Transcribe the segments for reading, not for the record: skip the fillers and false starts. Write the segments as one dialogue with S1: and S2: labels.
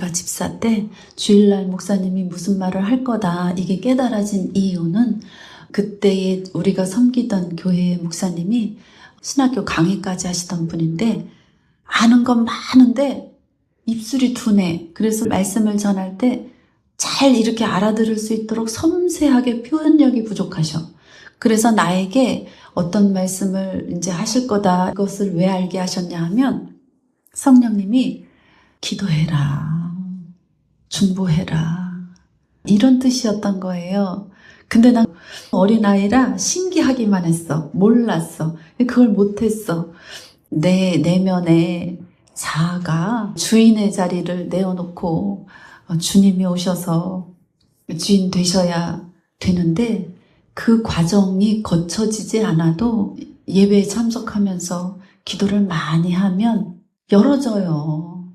S1: 제가 집사 때 주일날 목사님이 무슨 말을 할 거다 이게 깨달아진 이유는 그때에 우리가 섬기던 교회의 목사님이 신학교 강의까지 하시던 분인데 아는 건 많은데 입술이 둔해. 그래서 말씀을 전할 때 잘 이렇게 알아들을 수 있도록 섬세하게 표현력이 부족하셔. 그래서 나에게 어떤 말씀을 이제 하실 거다. 그것을 왜 알게 하셨냐 하면 성령님이 기도해라, 중보해라 이런 뜻이었던 거예요. 근데 난 어린아이라 신기하기만 했어. 몰랐어. 그걸 못했어. 내 내면에 자아가 주인의 자리를 내어놓고 주님이 오셔서 주인 되셔야 되는데 그 과정이 거쳐지지 않아도 예배에 참석하면서 기도를 많이 하면 열어져요.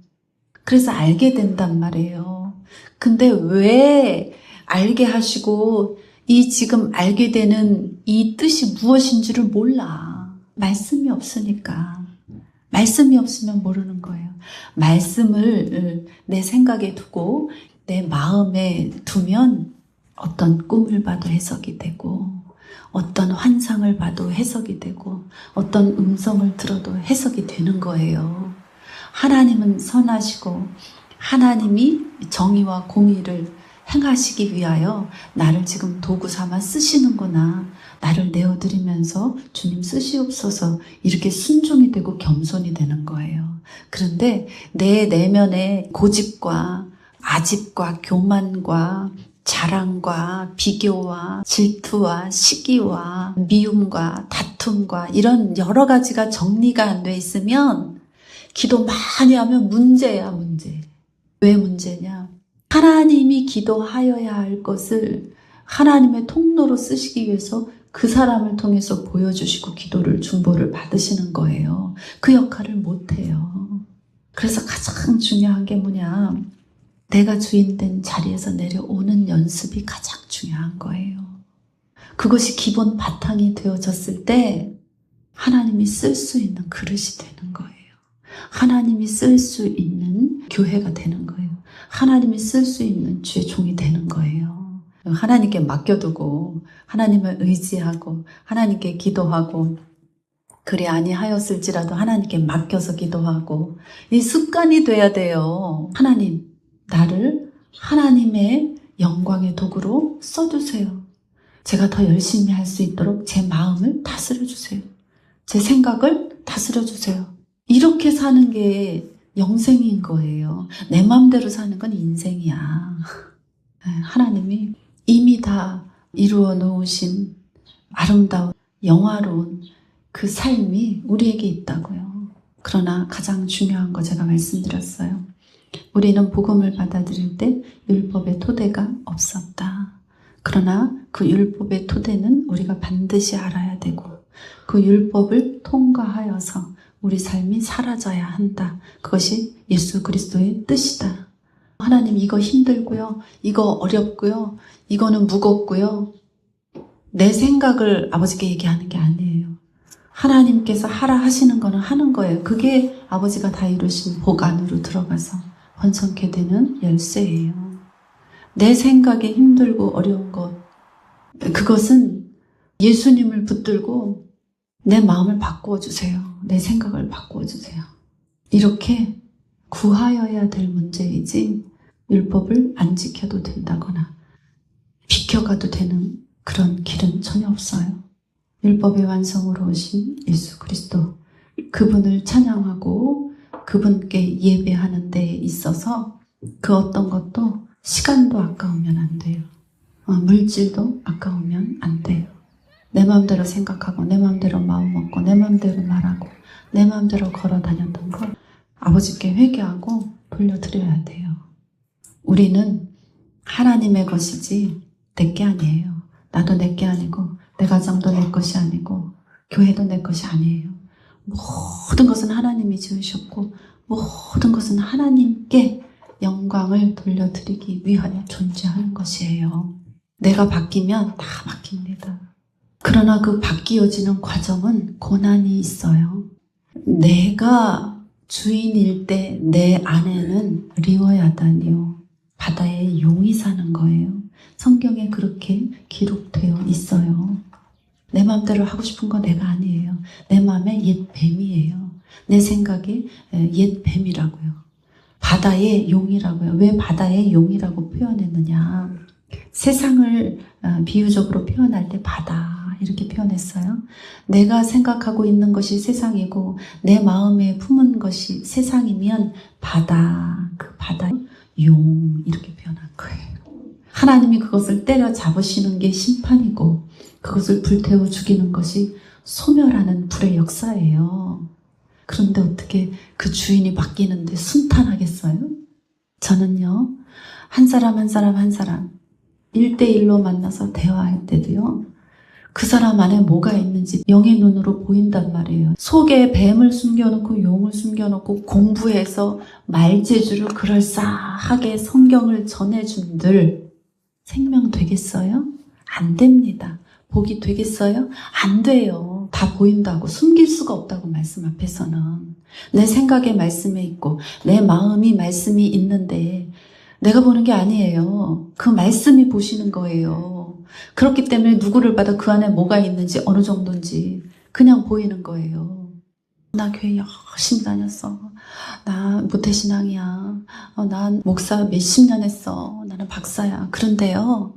S1: 그래서 알게 된단 말이에요. 근데 왜 알게 하시고 이 지금 알게 되는 이 뜻이 무엇인지를 몰라. 말씀이 없으니까. 말씀이 없으면 모르는 거예요. 말씀을 내 생각에 두고 내 마음에 두면 어떤 꿈을 봐도 해석이 되고 어떤 환상을 봐도 해석이 되고 어떤 음성을 들어도 해석이 되는 거예요. 하나님은 선하시고 하나님이 정의와 공의를 행하시기 위하여 나를 지금 도구 삼아 쓰시는구나. 나를 내어드리면서 주님 쓰시옵소서 이렇게 순종이 되고 겸손이 되는 거예요. 그런데 내 내면의 고집과 아집과 교만과 자랑과 비교와 질투와 시기와 미움과 다툼과 이런 여러 가지가 정리가 안 돼 있으면 기도 많이 하면 문제야, 문제. 왜 문제냐? 하나님이 기도하여야 할 것을 하나님의 통로로 쓰시기 위해서 그 사람을 통해서 보여주시고 기도를 중보를 받으시는 거예요. 그 역할을 못해요. 그래서 가장 중요한 게 뭐냐? 내가 주인된 자리에서 내려오는 연습이 가장 중요한 거예요. 그것이 기본 바탕이 되어졌을 때 하나님이 쓸 수 있는 그릇이 되는 거예요. 하나님이 쓸 수 있는 교회가 되는 거예요. 하나님이 쓸 수 있는 주의 종이 되는 거예요. 하나님께 맡겨두고 하나님을 의지하고 하나님께 기도하고 그리 아니하였을지라도 하나님께 맡겨서 기도하고 이 습관이 돼야 돼요. 하나님, 나를 하나님의 영광의 도구로 써주세요. 제가 더 열심히 할 수 있도록 제 마음을 다스려주세요. 제 생각을 다스려주세요. 이렇게 사는 게 영생인 거예요. 내 마음대로 사는 건 인생이야. 하나님이 이미 다 이루어 놓으신 아름다운 영화로운 그 삶이 우리에게 있다고요. 그러나 가장 중요한 거 제가 말씀드렸어요. 우리는 복음을 받아들일 때 율법의 토대가 없었다. 그러나 그 율법의 토대는 우리가 반드시 알아야 되고 그 율법을 통과하여서 우리 삶이 사라져야 한다. 그것이 예수 그리스도의 뜻이다. 하나님 이거 힘들고요. 이거 어렵고요. 이거는 무겁고요. 내 생각을 아버지께 얘기하는 게 아니에요. 하나님께서 하라 하시는 거는 하는 거예요. 그게 아버지가 다 이루신 복 안으로 들어가서 번성케 되는 열쇠예요. 내 생각에 힘들고 어려운 것, 그것은 예수님을 붙들고 내 마음을 바꾸어 주세요. 내 생각을 바꾸어 주세요. 이렇게 구하여야 될 문제이지 율법을 안 지켜도 된다거나 비켜가도 되는 그런 길은 전혀 없어요. 율법의 완성으로 오신 예수 그리스도, 그분을 찬양하고 그분께 예배하는 데에 있어서 그 어떤 것도 시간도 아까우면 안 돼요. 물질도 아까우면 안 돼요. 내 마음대로 생각하고 내 마음대로 마음 먹고 내 마음대로 말하고 내 마음대로 걸어 다녔던 걸 아버지께 회개하고 돌려드려야 돼요. 우리는 하나님의 것이지 내 게 아니에요. 나도 내 게 아니고 내 가정도 내 것이 아니고 교회도 내 것이 아니에요. 모든 것은 하나님이 지으셨고 모든 것은 하나님께 영광을 돌려드리기 위하여 존재하는 것이에요. 내가 바뀌면 다 바뀝니다. 그러나 그 바뀌어지는 과정은 고난이 있어요. 내가 주인일 때 내 안에는 리워야다니요. 바다에 용이 사는 거예요. 성경에 그렇게 기록되어 있어요. 내 마음대로 하고 싶은 거 내가 아니에요. 내 마음에 옛 뱀이에요. 내 생각에 옛 뱀이라고요. 바다의 용이라고요. 왜 바다의 용이라고 표현했느냐. 세상을 비유적으로 표현할 때 바다 이렇게 표현했어요. 내가 생각하고 있는 것이 세상이고 내 마음에 품은 것이 세상이면 바다, 그 바다 용 이렇게 표현한 거예요. 하나님이 그것을 때려잡으시는 게 심판이고 그것을 불태워 죽이는 것이 소멸하는 불의 역사예요. 그런데 어떻게 그 주인이 바뀌는데 순탄하겠어요? 저는요, 한 사람 1대1로 만나서 대화할 때도요, 그 사람 안에 뭐가 있는지 영의 눈으로 보인단 말이에요. 속에 뱀을 숨겨놓고 용을 숨겨놓고 공부해서 말재주를 그럴싸하게 성경을 전해준들 생명 되겠어요? 안 됩니다. 복이 되겠어요? 안 돼요. 다 보인다고 숨길 수가 없다고 말씀 앞에서는. 내 생각에 말씀이 있고 내 마음이 말씀이 있는데 내가 보는 게 아니에요. 그 말씀이 보시는 거예요. 그렇기 때문에 누구를 봐도 그 안에 뭐가 있는지 어느 정도인지 그냥 보이는 거예요. 나 교회 열심히 다녔어. 나 모태신앙이야. 난 목사 몇십 년 했어. 나는 박사야. 그런데요.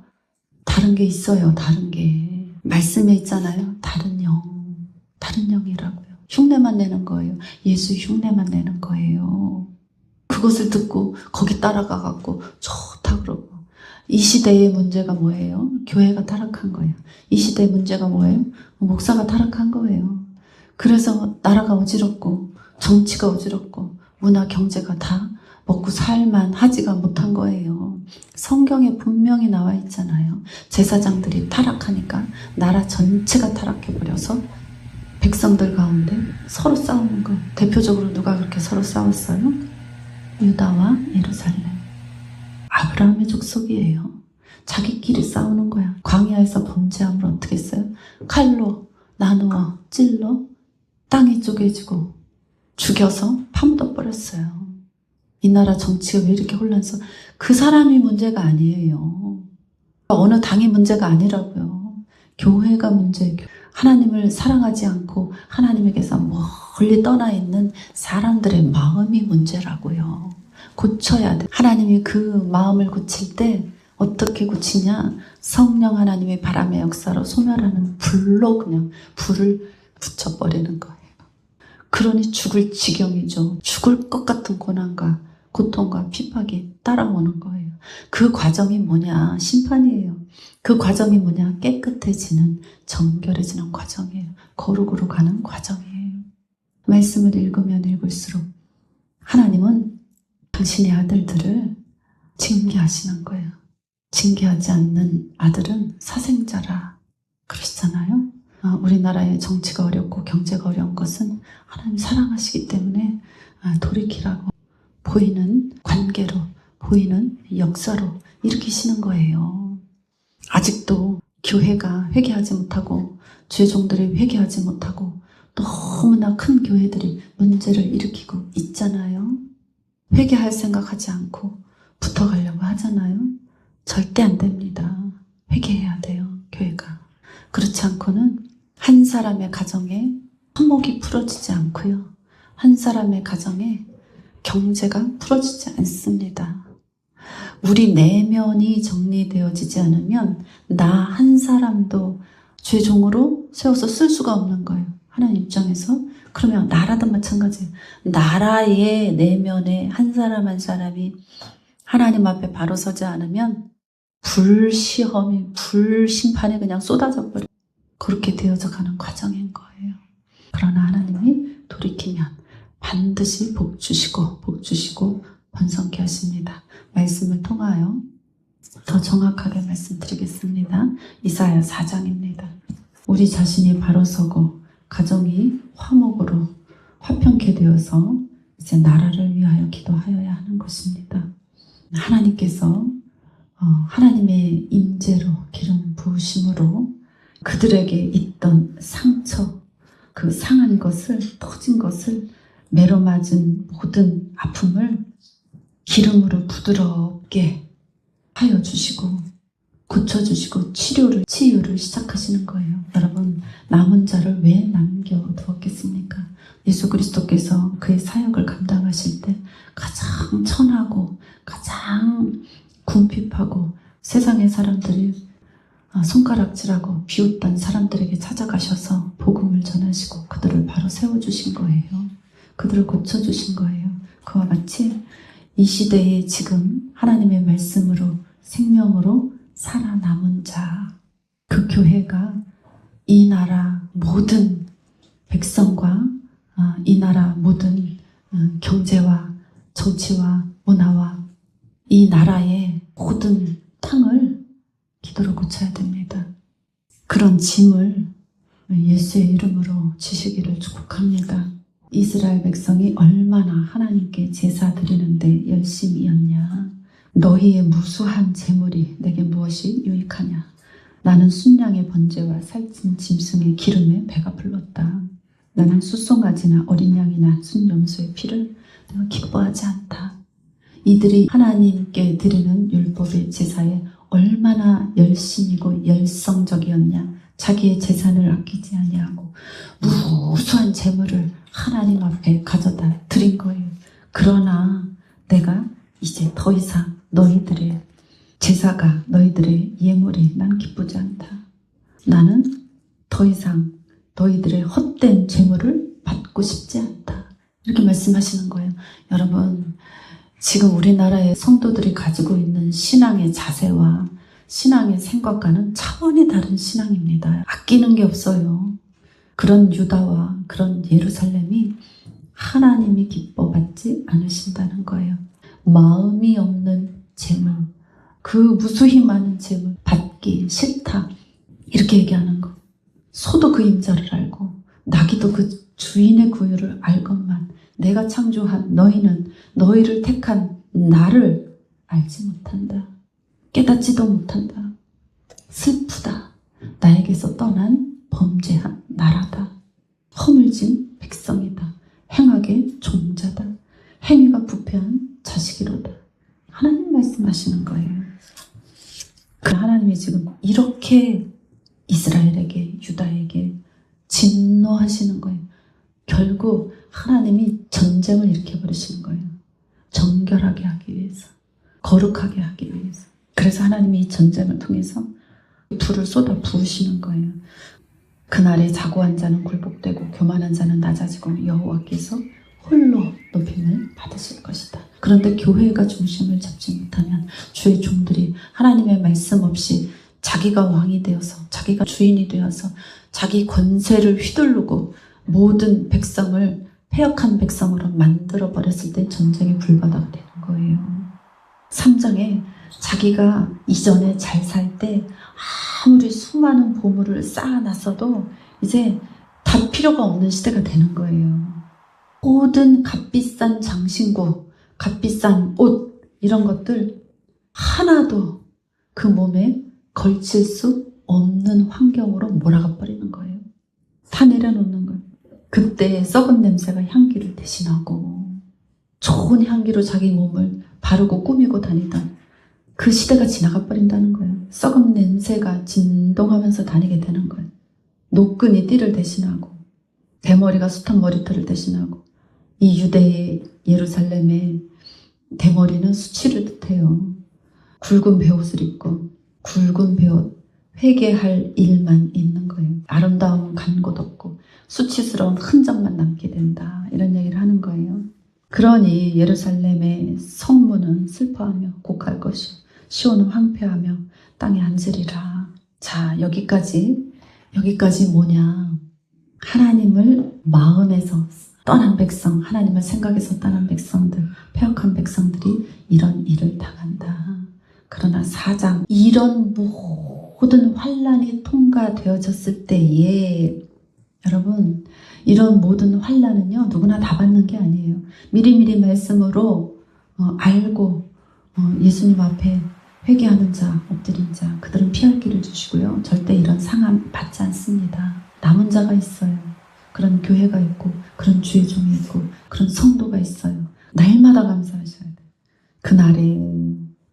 S1: 다른 게 있어요. 다른 게. 말씀에 있잖아요. 다른 영이라고요. 흉내만 내는 거예요. 예수 흉내만 내는 거예요. 그것을 듣고 거기 따라가갖고 좋다 그러고. 이 시대의 문제가 뭐예요? 교회가 타락한 거예요. 이 시대의 문제가 뭐예요? 목사가 타락한 거예요. 그래서 나라가 어지럽고 정치가 어지럽고 문화 경제가 다 먹고 살만 하지가 못한 거예요. 성경에 분명히 나와 있잖아요. 제사장들이 타락하니까 나라 전체가 타락해버려서 백성들 가운데 서로 싸우는 거예요. 대표적으로 누가 그렇게 서로 싸웠어요? 유다와 예루살렘. 아브라함의 족속이에요. 자기끼리 싸우는 거야. 광야에서 범죄함을 어떻게 했어요? 칼로 나누어 찔러 땅이 쪼개지고 죽여서 파묻어버렸어요. 이 나라 정치가 왜 이렇게 혼란스러워? 그 사람이 문제가 아니에요. 어느 당이 문제가 아니라고요. 교회가 문제예요. 하나님을 사랑하지 않고 하나님에게서 멀리 떠나 있는 사람들의 마음이 문제라고요. 고쳐야 돼. 하나님이 그 마음을 고칠 때 어떻게 고치냐? 성령 하나님의 바람의 역사로 소멸하는 불로 그냥 불을 붙여버리는 거예요. 그러니 죽을 지경이죠. 죽을 것 같은 고난과 고통과 핍박이 따라오는 거예요. 그 과정이 뭐냐? 심판이에요. 그 과정이 뭐냐? 깨끗해지는, 정결해지는 과정이에요. 거룩으로 가는 과정이에요. 말씀을 읽으면 읽을수록 하나님은 당신의 아들들을 징계하시는 거예요. 징계하지 않는 아들은 사생자라 그러시잖아요. 우리나라의 정치가 어렵고 경제가 어려운 것은 하나님 사랑하시기 때문에 돌이키라고 보이는 관계로, 보이는 역사로 일으키시는 거예요. 아직도 교회가 회개하지 못하고 주의 종들이 회개하지 못하고 너무나 큰 교회들이 문제를 일으키고 있잖아요. 회개할 생각하지 않고 붙어가려고 하잖아요. 절대 안 됩니다. 회개해야 돼요, 교회가. 그렇지 않고는 한 사람의 가정에 화목이 풀어지지 않고요. 한 사람의 가정에 경제가 풀어지지 않습니다. 우리 내면이 정리되어지지 않으면 나 한 사람도 죄종으로 세워서 쓸 수가 없는 거예요. 하나님 입장에서. 그러면 나라도 마찬가지예요. 나라의 내면에 한 사람 한 사람이 하나님 앞에 바로 서지 않으면 불시험이, 불심판이 그냥 쏟아져 버려요. 그렇게 되어져 가는 과정인 거예요. 그러나 하나님이 돌이키면 반드시 복 주시고 번성케 하십니다. 말씀을 통하여 더 정확하게 말씀드리겠습니다. 이사야 4장입니다. 우리 자신이 바로 서고 가정이 화목으로 화평케 되어서 이제 나라를 위하여 기도하여야 하는 것입니다. 하나님께서 하나님의 임재로 기름 부으심으로 그들에게 있던 상처, 그 상한 것을, 터진 것을 매로 맞은 모든 아픔을 기름으로 부드럽게 하여 주시고 고쳐주시고 치유를 시작하시는 거예요. 여러분, 남은 자를 왜 남겨두었겠습니까? 예수 그리스도께서 그의 사역을 감당하실 때 가장 천하고 가장 궁핍하고 세상의 사람들이 손가락질하고 비웃던 사람들에게 찾아가셔서 복음을 전하시고 그들을 바로 세워주신 거예요. 그들을 고쳐주신 거예요. 그와 같이 이 시대에 지금 하나님의 말씀으로 생명으로 살아남은 자, 그 교회가 이 나라 모든 백성과 이 나라 모든 경제와 정치와 문화와 이 나라의 모든 땅을 기도로 고쳐야 됩니다. 그런 짐을 예수의 이름으로 지시기를 축복합니다. 이스라엘 백성이 얼마나 하나님께 제사 드리는데 열심이었냐. 너희의 무수한 재물이 내게 무엇이 유익하냐. 나는 순양의 번제와 살찐 짐승의 기름에 배가 불렀다. 나는 숫송아지나 어린 양이나 순염소의 피를 내가 기뻐하지 않다. 이들이 하나님께 드리는 율법의 제사에 얼마나 열심이고 열성적이었냐. 자기의 재산을 아끼지 아니하고 무수한 재물을 하나님 앞에 가져다 드린 거예요. 그러나 내가 이제 더 이상 너희들의 제사가, 너희들의 예물이 난 기쁘지 않다. 나는 더 이상 너희들의 헛된 재물을 받고 싶지 않다. 이렇게 말씀하시는 거예요. 여러분, 지금 우리나라의 성도들이 가지고 있는 신앙의 자세와 신앙의 생각과는 차원이 다른 신앙입니다. 아끼는 게 없어요. 그런 유다와 그런 예루살렘이 하나님이 기뻐받지 않으신다는 거예요. 마음이 없는 재물, 그 무수히 많은 재물 받기 싫다. 이렇게 얘기하는 거. 소도 그 임자를 알고 나귀도 그 주인의 구유를 알건만 내가 창조한 너희는 너희를 택한 나를 알지 못한다. 깨닫지도 못한다. 슬프다. 나에게서 떠난 범죄한 나라다. 허물진 백성이다. 행악의 종자다. 행위가 부패한 자식이로다. 하나님 말씀하시는 거예요. 그 하나님이 지금 이렇게 이스라엘에게, 유다에게 진노하시는 거예요. 결국 하나님이 전쟁을 일으켜버리시는 거예요. 정결하게 하기 위해서, 거룩하게 하기 위해서. 그래서 하나님이 이 전쟁을 통해서 불을 쏟아 부으시는 거예요. 그날에 자고한 자는 굴복되고 교만한 자는 낮아지고 여호와께서 홀로 높임을 받으실 것이다. 그런데 교회가 중심을 잡지 못하면 주의 종들이 하나님의 말씀 없이 자기가 왕이 되어서 자기가 주인이 되어서 자기 권세를 휘두르고 모든 백성을 패역한 백성으로 만들어 버렸을 때 전쟁의 불바다가 되는 거예요. 3장에 자기가 이전에 잘 살 때 아무리 수많은 보물을 쌓아놨어도 이제 다 필요가 없는 시대가 되는 거예요. 모든 값비싼 장신구, 값비싼 옷 이런 것들 하나도 그 몸에 걸칠 수 없는 환경으로 몰아가 버리는 거예요. 다 내려놓는 거예요. 그때 썩은 냄새가 향기를 대신하고 좋은 향기로 자기 몸을 바르고 꾸미고 다니던 그 시대가 지나가 버린다는 거예요. 썩은 냄새가 진동하면서 다니게 되는 거예요. 노끈이 띠를 대신하고 대머리가 숱한 머리털을 대신하고 이 유대의 예루살렘의 대머리는 수치를 뜻해요. 굵은 베옷을 입고 굵은 베옷 회개할 일만 있는 거예요. 아름다움은 간 곳 없고 수치스러운 흔적만 남게 된다. 이런 얘기를 하는 거예요. 그러니 예루살렘의 성문은 슬퍼하며 곡할 것이요 시온은 황폐하며 땅에 앉으리라. 자, 여기까지 뭐냐? 하나님을 마음에서 떠난 백성, 하나님을 생각해서 떠난 백성들, 패역한 백성들이 이런 일을 당한다. 그러나 4장 이런 모든 환난이 통과되어졌을 때에 여러분, 이런 모든 환난은요 누구나 다 받는 게 아니에요. 미리미리 말씀으로 알고 예수님 앞에 회개하는 자, 엎드린 자, 그들은 피할 길을 주시고요. 절대 이런 상함 받지 않습니다. 남은 자가 있어요. 그런 교회가 있고 그런 주의 종이 있고 그런 성도가 있어요. 날마다 감사하셔야 돼요. 그날에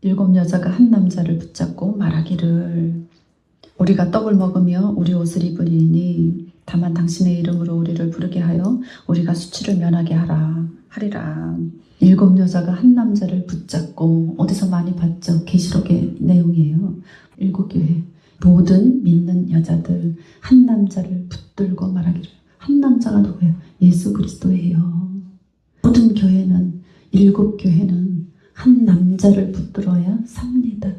S1: 7 여자가 한 남자를 붙잡고 말하기를 우리가 떡을 먹으며 우리 옷을 입으리니 다만 당신의 이름으로 우리를 부르게 하여 우리가 수치를 면하게 하리라. 7 여자가 한 남자를 붙잡고 어디서 많이 봤죠? 계시록의 내용이에요. 7 교회 모든 믿는 여자들 한 남자를 붙들고 말하기를. 한 남자가 누구예요? 예수 그리스도예요. 모든 교회는 7 교회는 한 남자를 붙들어야 삽니다.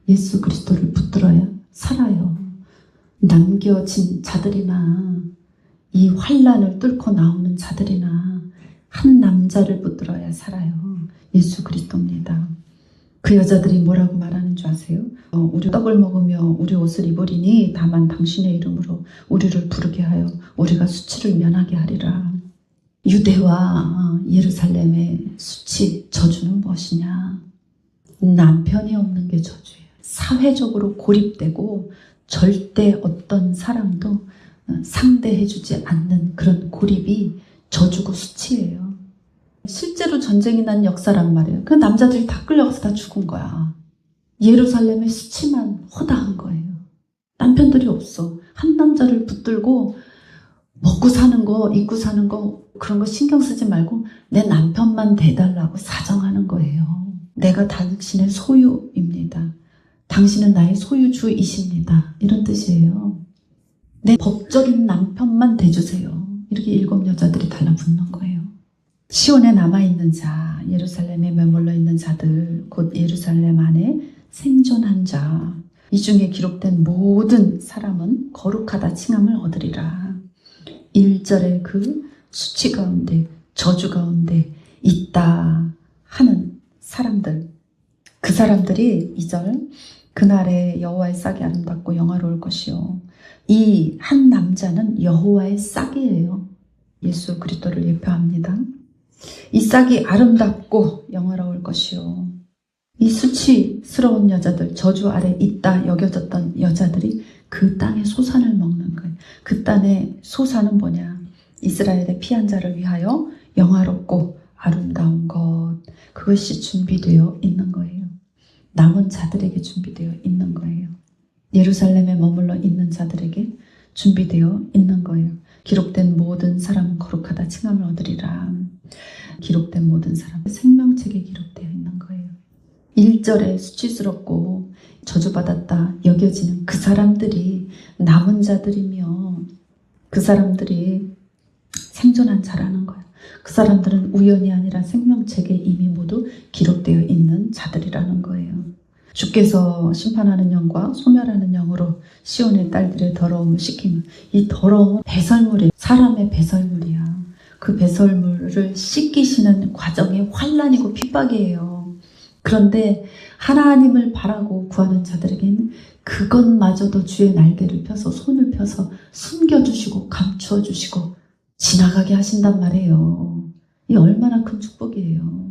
S1: 예수 그리스도를 붙들어야 살아요. 남겨진 자들이나 이 환난을 뚫고 나오는 자들이나 한 남자를 붙들어야 살아요. 예수 그리스도입니다. 그 여자들이 뭐라고 말하는 줄 아세요? 우리 떡을 먹으며 우리 옷을 입으리니 다만 당신의 이름으로 우리를 부르게 하여 우리가 수치를 면하게 하리라. 유대와 예루살렘의 수치, 저주는 무엇이냐? 남편이 없는 게 저주예요. 사회적으로 고립되고 절대 어떤 사람도 상대해주지 않는 그런 고립이 저주고 수치예요. 실제로 전쟁이 난 역사란 말이에요. 그 남자들이 다 끌려가서 다 죽은 거야. 예루살렘의 수치만 허다한 거예요. 남편들이 없어. 한 남자를 붙들고 먹고 사는 거, 입고 사는 거 그런 거 신경 쓰지 말고 내 남편만 대달라고 사정하는 거예요. 내가 당신의 소유입니다. 당신은 나의 소유주이십니다. 이런 뜻이에요. 내 법적인 남편만 대주세요. 이렇게 7 여자들이 달라붙는 거예요. 시온에 남아있는 자, 예루살렘에 머물러 있는 자들, 곧 예루살렘 안에 생존한 자, 이 중에 기록된 모든 사람은 거룩하다 칭함을 얻으리라. 1절에 그 수치 가운데, 저주 가운데 있다 하는 사람들, 그 사람들이 2절, 그날에 여호와의 싹이 아름답고 영화로울 것이요. 이 한 남자는 여호와의 싹이에요. 예수 그리스도를 예표합니다. 이 싹이 아름답고 영화로울 것이요. 이 수치스러운 여자들, 저주 아래 있다 여겨졌던 여자들이 그 땅의 소산을 먹는 거예요. 그 땅의 소산은 뭐냐? 이스라엘의 피한 자를 위하여 영화롭고 아름다운 것, 그것이 준비되어 있는 거예요. 남은 자들에게 준비되어 있는 거예요. 예루살렘에 머물러 있는 자들에게 준비되어 있는 거예요. 기록된 모든 사람은 거룩하다 칭함을 얻으리라. 기록된 모든 사람은 생명책에 기록되어 있는 거예요. 1절에 수치스럽고 저주받았다 여겨지는 그 사람들이 남은 자들이며 그 사람들이 생존한 자라는 거예요. 그 사람들은 우연이 아니라 생명책에 이미 모두 기록되어 있는 자들이라는 거예요. 주께서 심판하는 영과 소멸하는 영으로 시온의 딸들의 더러움을 씻기는, 이 더러움은 배설물이에요. 사람의 배설물이야. 그 배설물을 씻기시는 과정이 환난이고 핍박이에요. 그런데 하나님을 바라고 구하는 자들에게는 그것마저도 주의 날개를 펴서 손을 펴서 숨겨주시고 감추어주시고 지나가게 하신단 말이에요. 이 얼마나 큰 축복이에요.